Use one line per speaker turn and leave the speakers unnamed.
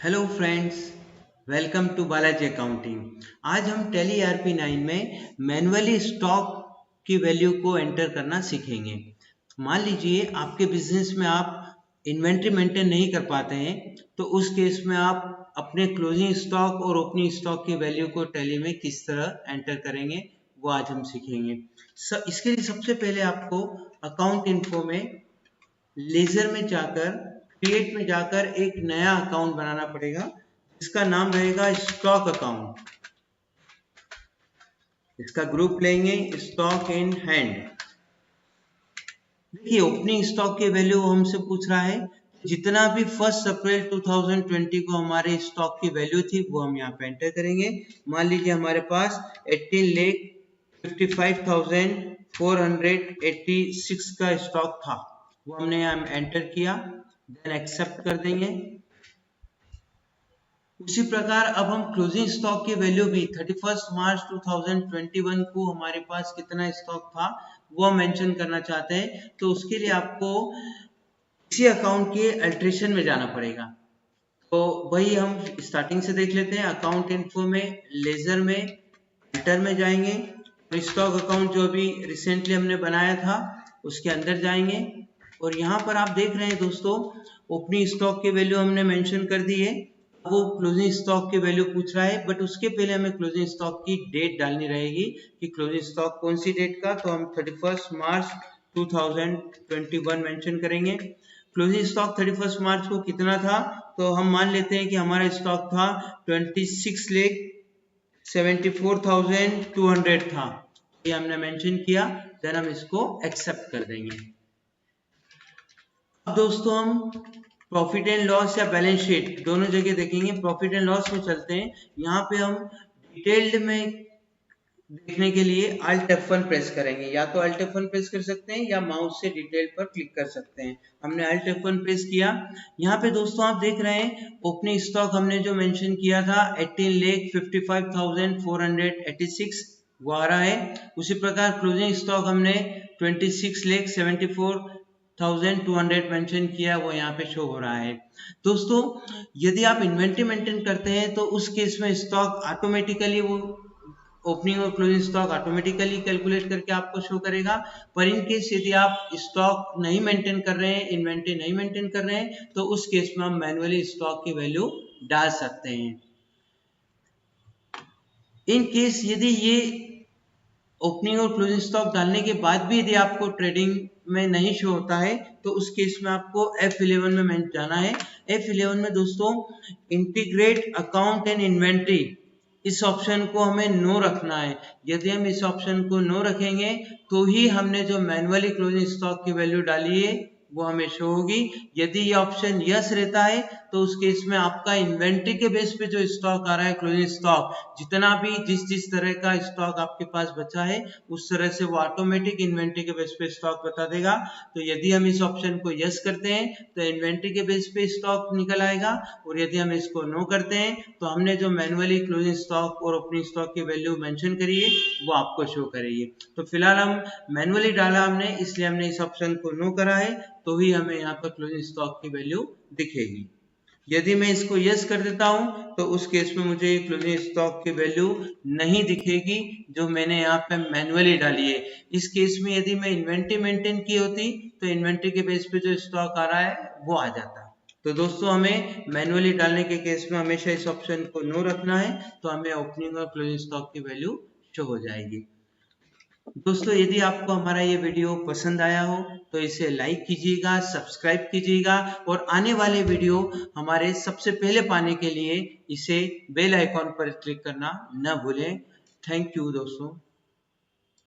Hello friends, welcome to Balaji accounting. आज हम Tally ERP9 में मैन्युअली स्टॉक की वैल्यू को एंटर करना सीखेंगे। मान लीजिए आपके बिजनेस में आप इन्वेंट्री मेंटेन नहीं कर पाते हैं, तो उस केस में आप अपने क्लोजिंग स्टॉक और ओपनिंग स्टॉक की वैल्यू को टैली में किस तरह एंटर करेंगे वो आज हम सीखेंगे। इसके लिए सबसे पहले आपको अकाउंट इन्फो में लेजर में जाकर क्रिएट में जाकर एक नया अकाउंट बनाना पड़ेगा जिसका नाम रहेगा स्टॉक अकाउंट। इसका ग्रुप लेंगे स्टॉक इन हैंड। देखिए ओपनिंग स्टॉक की वैल्यू हमसे पूछ रहा है, जितना भी 1 अप्रैल 2020 को हमारे स्टॉक की वैल्यू थी वो हम यहाँ पे एंटर करेंगे। मान लीजिए हमारे पास 18,55,486 का स्टॉक था, वो हमने यहाँ एंटर किया, देन एक्सेप्ट कर देंगे। उसी प्रकार अब हम क्लोजिंग स्टॉक की वैल्यू भी 31 मार्च 2021 को हमारे पास कितना स्टॉक था वो हम मेंशन करना चाहते हैं, तो उसके लिए आपको इसी अकाउंट के अल्ट्रेशन में जाना पड़ेगा। तो वही हम स्टार्टिंग से देख लेते हैं। अकाउंट इन्फो में लेजर में एंटर में जाएंगे, स्टॉक अकाउंट जो अभी रिसेंटली हमने बनाया था उसके अंदर जाएंगे और यहाँ पर आप देख रहे हैं दोस्तों, ओपनिंग स्टॉक की वैल्यू हमने मेंशन कर दी है। वो क्लोजिंग स्टॉक की वैल्यू पूछ रहा है, बट उसके पहले हमें क्लोजिंग स्टॉक की डेट डालनी रहेगी कि क्लोजिंग स्टॉक कौन सी डेट का, तो हम 31 मार्च 2021 मेंशन करेंगे। क्लोजिंग स्टॉक 31 मार्च को कितना था, तो हम मान लेते हैं कि हमारा स्टॉक था 26,74,200 था, ये हमने मेंशन किया, देन हम इसको एक्सेप्ट कर देंगे। अब दोस्तों हम प्रॉफिट एंड लॉस या बैलेंस शीट दोनों जगह देखेंगे। प्रॉफिट एंड लॉस में चलते हैं, यहाँ पे हम डिटेल्ड में देखने के लिए Alt F1 प्रेस करेंगे, या तो Alt F1 प्रेस कर सकते हैं या माउस से डिटेल पर क्लिक कर सकते हैं। हमने Alt F1 प्रेस किया। यहाँ पे दोस्तों आप देख रहे हैं ओपनिंग स्टॉक हमने जो मेंशन किया था 18,55,486 वो आ रहा है। उसी प्रकार क्लोजिंग स्टॉक हमने 26,74,200 मेंशन किया, वो यहाँ पे शो हो रहा है। दोस्तों यदि आप इन्वेंट्री मेंटेन करते हैं तो उस केस में स्टॉक ऑटोमेटिकली वो ओपनिंग और क्लोजिंग स्टॉक ऑटोमेटिकली कैलकुलेट करके आपको शो करेगा। पर इन केस यदि आप स्टॉक नहीं मेंटेन कर रहे हैं, इन्वेंट्री नहीं मेंटेन कर रहे हैं, तो उस केस में हम मैन्युअली स्टॉक की वैल्यू डाल सकते हैं। इन केस यदि ये ओपनिंग और क्लोजिंग स्टॉक डालने के बाद भी यदि आपको ट्रेडिंग में नहीं शो होता है, तो उस केस में आपको F11 में जाना है। F11 में दोस्तों इंटीग्रेट अकाउंट एंड इन्वेंट्री, इस ऑप्शन को हमें नो रखना है। यदि हम इस ऑप्शन को नो रखेंगे तो ही हमने जो मैन्युअली क्लोजिंग स्टॉक की वैल्यू डाली है वो हमें शो होगी। यदि ये ऑप्शन यस रहता है तो उस केस में आपका इन्वेंट्री के बेस पे जो स्टॉक आ रहा है, क्लोजिंग स्टॉक, जितना भी जिस तरह का स्टॉक आपके पास बचा है उस तरह से वो ऑटोमेटिक इन्वेंट्री के बेस पे स्टॉक बता देगा। तो यदि हम इस ऑप्शन को यस करते हैं तो इन्वेंट्री के बेस पे स्टॉक निकल आएगा, और यदि हम इसको नो करते हैं तो हमने जो मैन्युअली क्लोजिंग स्टॉक और ओपनिंग स्टॉक की वैल्यू मेंशन करी है वो आपको शो करेगी। तो फिलहाल हम मैन्युअली डाला हमने, इसलिए हमने इस ऑप्शन को नो करा है, तो ही हमें यहाँ पर क्लोजिंग स्टॉक की वैल्यू दिखेगी। यदि मैं इसको यस कर देता हूं तो उस केस में मुझे क्लोजिंग स्टॉक की वैल्यू नहीं दिखेगी जो मैंने यहाँ पे मैन्युअली डाली है। इस केस में यदि मैं इन्वेंट्री मेंटेन की होती तो इन्वेंट्री के बेस पे जो स्टॉक आ रहा है वो आ जाता। तो दोस्तों हमें मैन्युअली डालने के केस में हमेशा इस ऑप्शन को नो रखना है, तो हमें ओपनिंग और क्लोजिंग स्टॉक की वैल्यू शो हो जाएगी। दोस्तों यदि आपको हमारा ये वीडियो पसंद आया हो तो इसे लाइक कीजिएगा, सब्सक्राइब कीजिएगा, और आने वाले वीडियो हमारे सबसे पहले पाने के लिए इसे बेल आइकॉन पर क्लिक करना न भूलें। थैंक यू दोस्तों।